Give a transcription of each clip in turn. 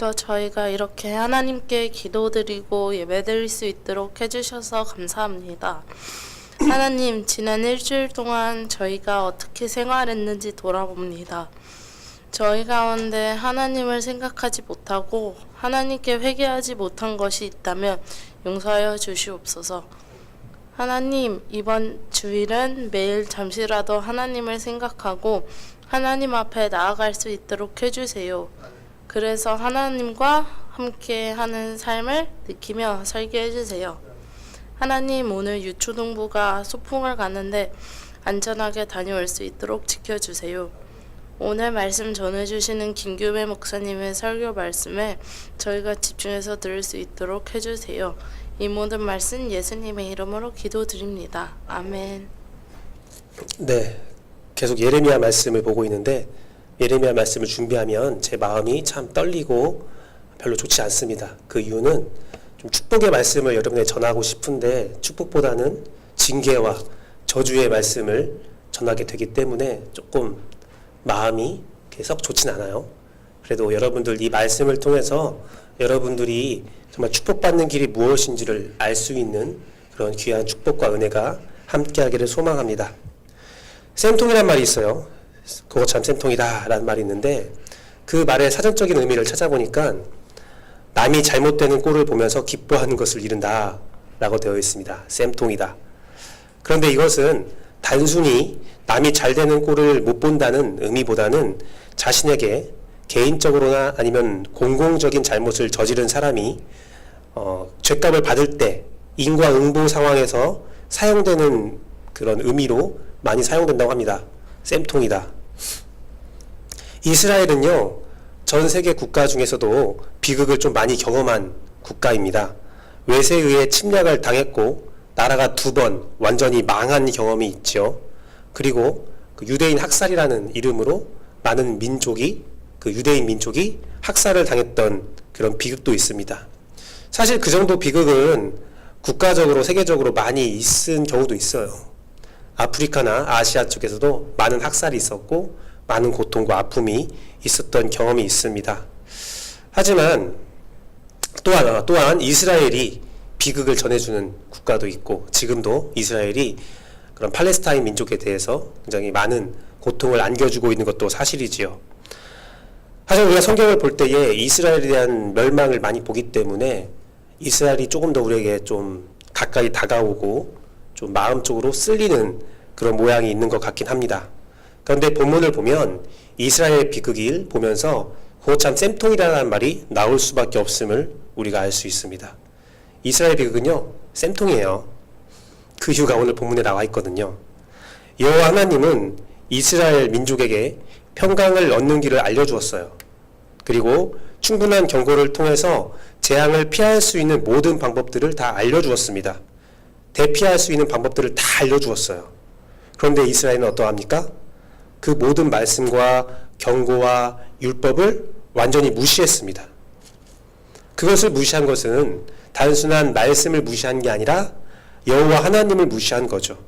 오늘도 저희가 이렇게 하나님께 기도드리고 예배드릴 수 있도록 해주셔서 감사합니다. 하나님, 지난 일주일 동안 저희가 어떻게 생활했는지 돌아봅니다. 저희 가운데 하나님을 생각하지 못하고 하나님께 회개하지 못한 것이 있다면 용서하여 주시옵소서. 하나님, 이번 주일은 매일 잠시라도 하나님을 생각하고 하나님 앞에 나아갈 수 있도록 해주세요. 그래서 하나님과 함께 하는 삶을 느끼며 살게 해주세요. 하나님, 오늘 유초동부가 소풍을 가는데 안전하게 다녀올 수 있도록 지켜주세요. 오늘 말씀 전해주시는 김규배 목사님의 설교 말씀에 저희가 집중해서 들을 수 있도록 해주세요. 이 모든 말씀 예수님의 이름으로 기도드립니다. 아멘. 네, 계속 예레미야 말씀을 보고 있는데 예레미야 말씀을 준비하면 제 마음이 참 떨리고 별로 좋지 않습니다. 그 이유는 좀 축복의 말씀을 여러분에게 전하고 싶은데 축복보다는 징계와 저주의 말씀을 전하게 되기 때문에 조금 마음이 썩 좋진 않아요. 그래도 여러분들 이 말씀을 통해서 여러분들이 정말 축복받는 길이 무엇인지를 알 수 있는 그런 귀한 축복과 은혜가 함께하기를 소망합니다. 쌤통이란 말이 있어요. 그거 참 쌤통이다 라는 말이 있는데 그 말의 사전적인 의미를 찾아보니까 남이 잘못되는 꼴을 보면서 기뻐하는 것을 이른다 라고 되어 있습니다. 쌤통이다. 그런데 이것은 단순히 남이 잘 되는 꼴을 못 본다는 의미보다는 자신에게 개인적으로나 아니면 공공적인 잘못을 저지른 사람이 죄값을 받을 때 인과응보 상황에서 사용되는 그런 의미로 많이 사용된다고 합니다. 쌤통이다. 이스라엘은요, 전 세계 국가 중에서도 비극을 좀 많이 경험한 국가입니다. 외세에 의해 침략을 당했고 나라가 2번 완전히 망한 경험이 있죠. 그리고 그 유대인 학살이라는 이름으로 많은 민족이 그 유대인 민족이 학살을 당했던 그런 비극도 있습니다. 사실 그 정도 비극은 국가적으로 세계적으로 많이 있은 경우도 있어요. 아프리카나 아시아 쪽에서도 많은 학살이 있었고 많은 고통과 아픔이 있었던 경험이 있습니다. 하지만 또한 이스라엘이 비극을 전해주는 국가도 있고 지금도 이스라엘이 그런 팔레스타인 민족에 대해서 굉장히 많은 고통을 안겨주고 있는 것도 사실이지요. 하지만 우리가 성경을 볼 때에 이스라엘에 대한 멸망을 많이 보기 때문에 이스라엘이 조금 더 우리에게 좀 가까이 다가오고 좀 마음적으로 쓸리는 그런 모양이 있는 것 같긴 합니다. 그런데 본문을 보면 이스라엘 비극을 보면서 그거 참 쌤통이라는 말이 나올 수밖에 없음을 우리가 알 수 있습니다. 이스라엘 비극은요, 쌤통이에요. 그 이유가 오늘 본문에 나와 있거든요. 여호와 하나님은 이스라엘 민족에게 평강을 얻는 길을 알려주었어요. 그리고 충분한 경고를 통해서 재앙을 피할 수 있는 모든 방법들을 다 알려주었습니다. 대피할 수 있는 방법들을 다 알려주었어요. 그런데 이스라엘은 어떠합니까? 그 모든 말씀과 경고와 율법을 완전히 무시했습니다. 그것을 무시한 것은 단순한 말씀을 무시한 게 아니라 여호와 하나님을 무시한 거죠.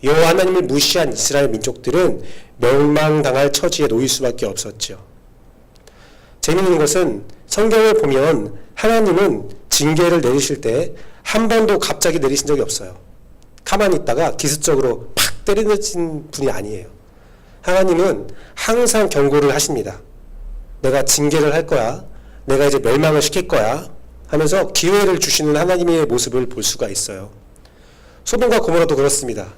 여호와 하나님을 무시한 이스라엘 민족들은 멸망당할 처지에 놓일 수밖에 없었죠. 재미있는 것은 성경을 보면 하나님은 징계를 내리실 때 한 번도 갑자기 내리신 적이 없어요. 가만히 있다가 기습적으로 팍 때리는 분이 아니에요. 하나님은 항상 경고를 하십니다. 내가 징계를 할 거야. 내가 이제 멸망을 시킬 거야. 하면서 기회를 주시는 하나님의 모습을 볼 수가 있어요. 소돔과 고모라도 그렇습니다.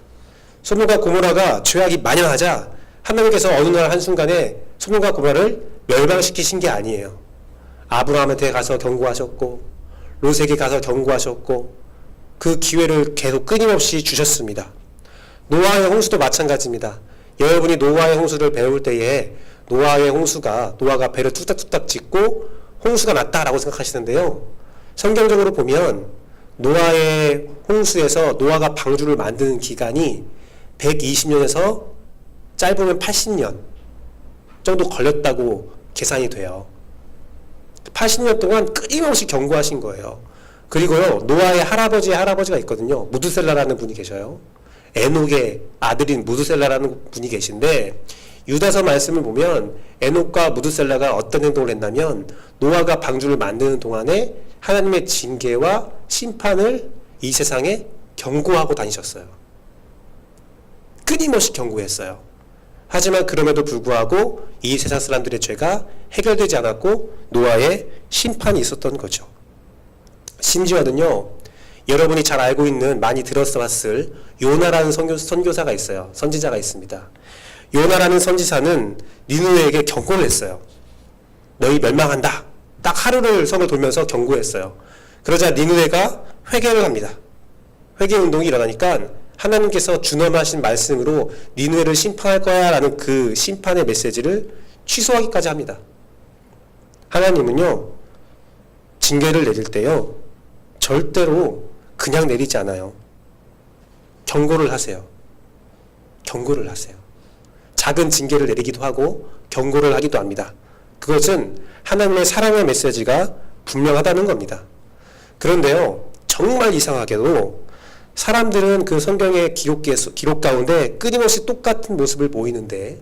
소돔과 고모라가 죄악이 만연하자 하나님께서 어느 날 한순간에 소돔과 고모라를 멸망시키신 게 아니에요. 아브라함한테 가서 경고하셨고 롯에게 가서 경고하셨고 그 기회를 계속 끊임없이 주셨습니다. 노아의 홍수도 마찬가지입니다. 여러분이 노아의 홍수를 배울 때에 노아가 배를 뚝딱뚝딱 짓고 홍수가 났다라고 생각하시는데요. 성경적으로 보면 노아의 홍수에서 노아가 방주를 만드는 기간이 120년에서 짧으면 80년 정도 걸렸다고 계산이 돼요. 80년 동안 끊임없이 경고하신 거예요. 그리고요, 노아의 할아버지가 있거든요. 무드셀라라는 분이 계셔요. 에녹의 아들인 무드셀라라는 분이 계신데 유다서 말씀을 보면 에녹과 무드셀라가 어떤 행동을 했냐면 노아가 방주를 만드는 동안에 하나님의 징계와 심판을 이 세상에 경고하고 다니셨어요. 끊임없이 경고했어요. 하지만 그럼에도 불구하고 이 세상 사람들의 죄가 해결되지 않았고 노아의 심판이 있었던 거죠. 심지어는요, 여러분이 잘 알고 있는, 많이 들었었을 요나라는 선교사가 있어요. 선지자가 있습니다. 요나라는 선지자는 니느웨에게 경고를 했어요. 너희 멸망한다. 딱 하루를 성을 돌면서 경고했어요. 그러자 니느웨가 회개를 합니다. 회개 운동이 일어나니까 하나님께서 준엄하신 말씀으로 니느웨를 심판할 거야 라는 그 심판의 메시지를 취소하기까지 합니다. 하나님은요, 징계를 내릴 때요, 절대로 그냥 내리지 않아요. 경고를 하세요. 경고를 하세요. 작은 징계를 내리기도 하고 경고를 하기도 합니다. 그것은 하나님의 사랑의 메시지가 분명하다는 겁니다. 그런데요, 정말 이상하게도 사람들은 그 성경의 기록 가운데 끊임없이 똑같은 모습을 보이는데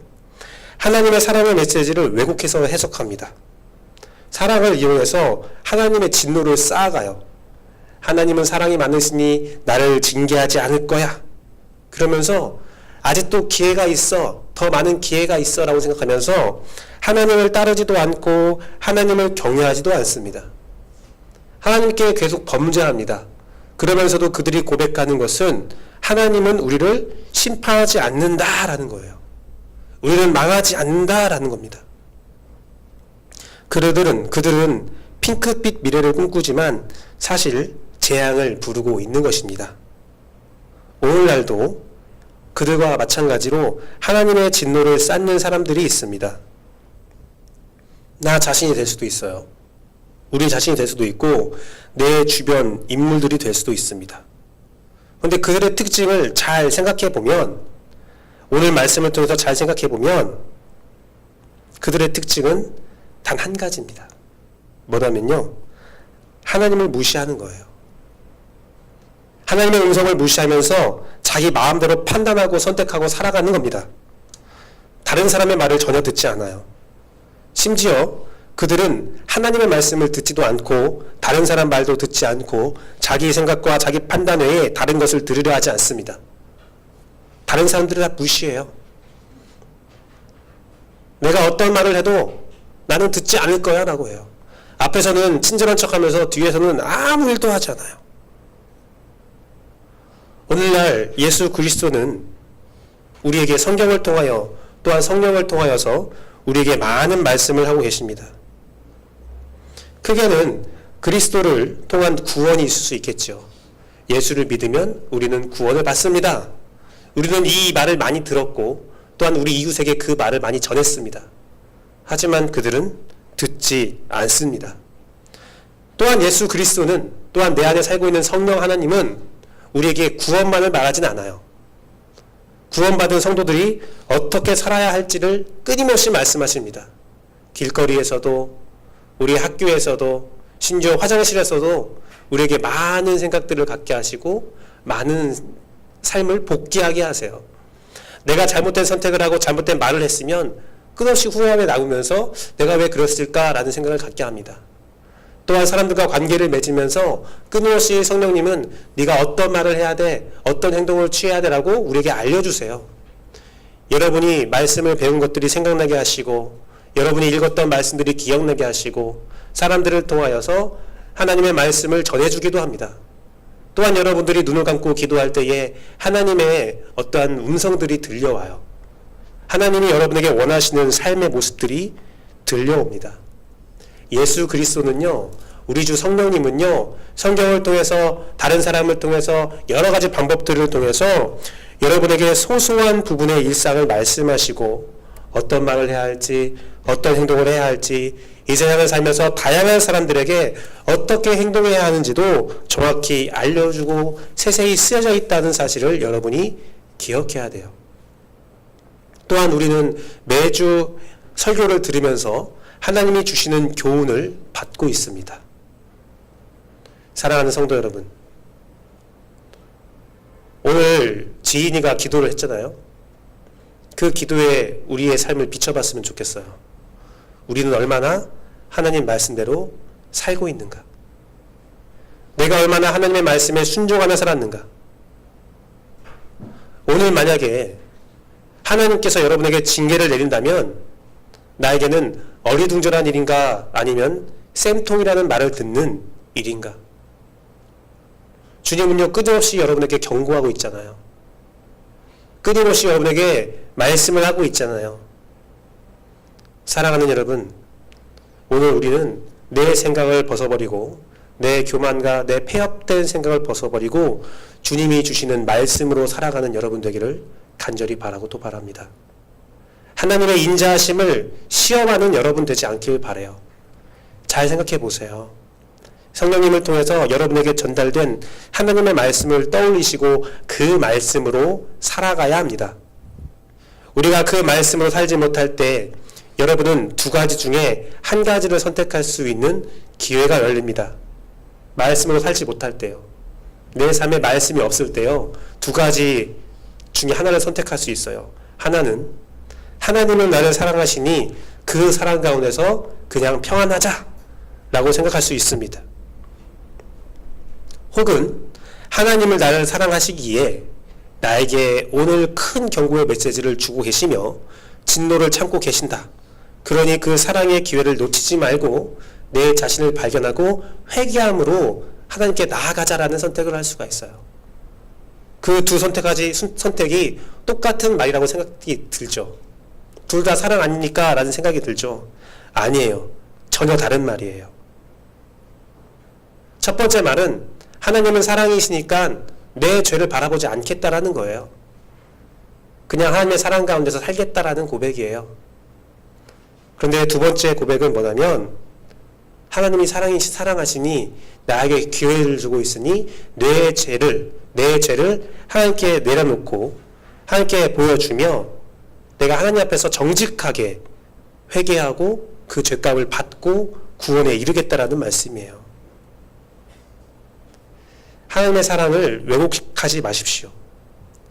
하나님의 사랑의 메시지를 왜곡해서 해석합니다. 사랑을 이용해서 하나님의 진노를 쌓아가요. 하나님은 사랑이 많으시니 나를 징계하지 않을 거야. 그러면서 아직도 기회가 있어, 더 많은 기회가 있어 라고 생각하면서 하나님을 따르지도 않고 하나님을 경외하지도 않습니다. 하나님께 계속 범죄합니다. 그러면서도 그들이 고백하는 것은 하나님은 우리를 심판하지 않는다라는 거예요. 우리는 망하지 않는다라는 겁니다. 그들은 핑크빛 미래를 꿈꾸지만 사실 재앙을 부르고 있는 것입니다. 오늘날도 그들과 마찬가지로 하나님의 진노를 쌓는 사람들이 있습니다. 나 자신이 될 수도 있어요. 우리 자신이 될 수도 있고 내 주변 인물들이 될 수도 있습니다. 그런데 그들의 특징을 잘 생각해 보면, 오늘 말씀을 통해서 잘 생각해 보면 그들의 특징은 단 한 가지입니다. 뭐냐면요, 하나님을 무시하는 거예요. 하나님의 음성을 무시하면서 자기 마음대로 판단하고 선택하고 살아가는 겁니다. 다른 사람의 말을 전혀 듣지 않아요. 심지어 그들은 하나님의 말씀을 듣지도 않고 다른 사람 말도 듣지 않고 자기 생각과 자기 판단 외에 다른 것을 들으려 하지 않습니다. 다른 사람들을 다 무시해요. 내가 어떤 말을 해도 나는 듣지 않을 거야 라고 해요. 앞에서는 친절한 척하면서 뒤에서는 아무 일도 하지 않아요. 오늘날 예수 그리스도는 우리에게 성경을 통하여 또한 성령을 통하여서 우리에게 많은 말씀을 하고 계십니다. 크게는 그리스도를 통한 구원이 있을 수 있겠죠. 예수를 믿으면 우리는 구원을 받습니다. 우리는 이 말을 많이 들었고 또한 우리 이웃에게 그 말을 많이 전했습니다. 하지만 그들은 듣지 않습니다. 또한 예수 그리스도는, 또한 내 안에 살고 있는 성령 하나님은 우리에게 구원만을 말하진 않아요. 구원받은 성도들이 어떻게 살아야 할지를 끊임없이 말씀하십니다. 길거리에서도, 우리 학교에서도, 심지어 화장실에서도 우리에게 많은 생각들을 갖게 하시고 많은 삶을 복귀하게 하세요. 내가 잘못된 선택을 하고 잘못된 말을 했으면 끝없이 후회함에 나오면서 내가 왜 그랬을까라는 생각을 갖게 합니다. 또한 사람들과 관계를 맺으면서 끊임없이 성령님은 네가 어떤 말을 해야 돼, 어떤 행동을 취해야 되라고 우리에게 알려주세요. 여러분이 말씀을 배운 것들이 생각나게 하시고 여러분이 읽었던 말씀들이 기억나게 하시고 사람들을 통하여서 하나님의 말씀을 전해주기도 합니다. 또한 여러분들이 눈을 감고 기도할 때에 하나님의 어떠한 음성들이 들려와요. 하나님이 여러분에게 원하시는 삶의 모습들이 들려옵니다. 예수 그리스도는요, 우리 주 성령님은요, 성경을 통해서 다른 사람을 통해서 여러 가지 방법들을 통해서 여러분에게 소소한 부분의 일상을 말씀하시고 어떤 말을 해야 할지, 어떤 행동을 해야 할지, 이 세상을 살면서 다양한 사람들에게 어떻게 행동해야 하는지도 정확히 알려주고 세세히 쓰여져 있다는 사실을 여러분이 기억해야 돼요. 또한 우리는 매주 설교를 들으면서 하나님이 주시는 교훈을 받고 있습니다. 사랑하는 성도 여러분, 오늘 지인이가 기도를 했잖아요. 그 기도에 우리의 삶을 비춰봤으면 좋겠어요. 우리는 얼마나 하나님 말씀대로 살고 있는가? 내가 얼마나 하나님의 말씀에 순종하며 살았는가? 오늘 만약에 하나님께서 여러분에게 징계를 내린다면 나에게는 어리둥절한 일인가 아니면 쌤통이라는 말을 듣는 일인가? 주님은요 끊임없이 여러분에게 경고하고 있잖아요. 끊임없이 여러분에게 말씀을 하고 있잖아요. 사랑하는 여러분, 오늘 우리는 내 생각을 벗어버리고 내 교만과 내 폐업된 생각을 벗어버리고 주님이 주시는 말씀으로 살아가는 여러분 되기를 간절히 바라고 또 바랍니다. 하나님의 인자하심을 시험하는 여러분 되지 않길 바라요. 잘 생각해 보세요. 성령님을 통해서 여러분에게 전달된 하나님의 말씀을 떠올리시고 그 말씀으로 살아가야 합니다. 우리가 그 말씀으로 살지 못할 때 여러분은 두 가지 중에 한 가지를 선택할 수 있는 기회가 열립니다. 말씀으로 살지 못할 때요. 내 삶에 말씀이 없을 때요. 두 가지 중에 하나를 선택할 수 있어요. 하나는 하나님은 나를 사랑하시니 그 사랑 가운데서 그냥 평안하자 라고 생각할 수 있습니다. 혹은 하나님을 나를 사랑하시기에 나에게 오늘 큰 경고의 메시지를 주고 계시며 진노를 참고 계신다. 그러니 그 사랑의 기회를 놓치지 말고 내 자신을 발견하고 회개함으로 하나님께 나아가자라는 선택을 할 수가 있어요. 그 두 선택이 똑같은 말이라고 생각이 들죠. 둘 다 사랑 아닙니까? 라는 생각이 들죠. 아니에요. 전혀 다른 말이에요. 첫 번째 말은 하나님은 사랑이시니까 내 죄를 바라보지 않겠다라는 거예요. 그냥 하나님의 사랑 가운데서 살겠다라는 고백이에요. 그런데 두 번째 고백은 뭐냐면 하나님이 사랑하시니 나에게 기회를 주고 있으니 내 죄를 하나님께 내려놓고 하나님께 보여주며 내가 하나님 앞에서 정직하게 회개하고 그 죄값을 받고 구원에 이르겠다라는 말씀이에요. 하나님의 사랑을 왜곡하지 마십시오.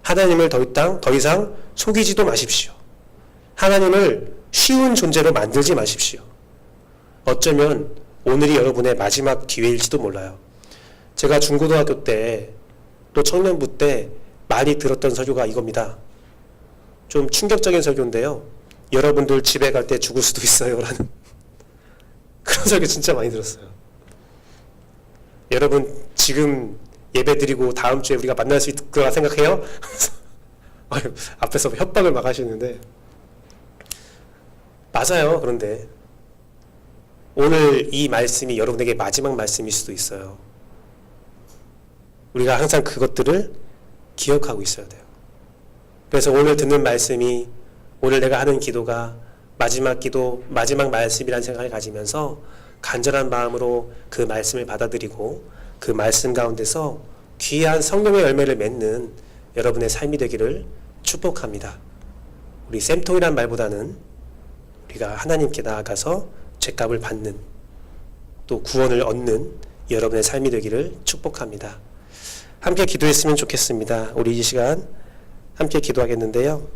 하나님을 더 이상 속이지도 마십시오. 하나님을 쉬운 존재로 만들지 마십시오. 어쩌면 오늘이 여러분의 마지막 기회일지도 몰라요. 제가 중고등학교 때 또 청년부 때 많이 들었던 설교가 이겁니다. 좀 충격적인 설교인데요. 여러분들 집에 갈 때 죽을 수도 있어요 라는 그런 설교 진짜 많이 들었어요. 여러분 지금 예배 드리고 다음 주에 우리가 만날 수 있을 거라 생각해요? 앞에서 협박을 막 하시는데 맞아요. 그런데 오늘 이 말씀이 여러분에게 마지막 말씀일 수도 있어요. 우리가 항상 그것들을 기억하고 있어야 돼요. 그래서 오늘 듣는 말씀이 오늘 내가 하는 기도가 마지막 기도, 마지막 말씀이라는 생각을 가지면서 간절한 마음으로 그 말씀을 받아들이고 그 말씀 가운데서 귀한 성령의 열매를 맺는 여러분의 삶이 되기를 축복합니다. 우리 쌤통이란 말보다는 우리가 하나님께 나아가서 죄값을 받는 또 구원을 얻는 여러분의 삶이 되기를 축복합니다. 함께 기도했으면 좋겠습니다. 우리 이 시간 함께 기도하겠는데요.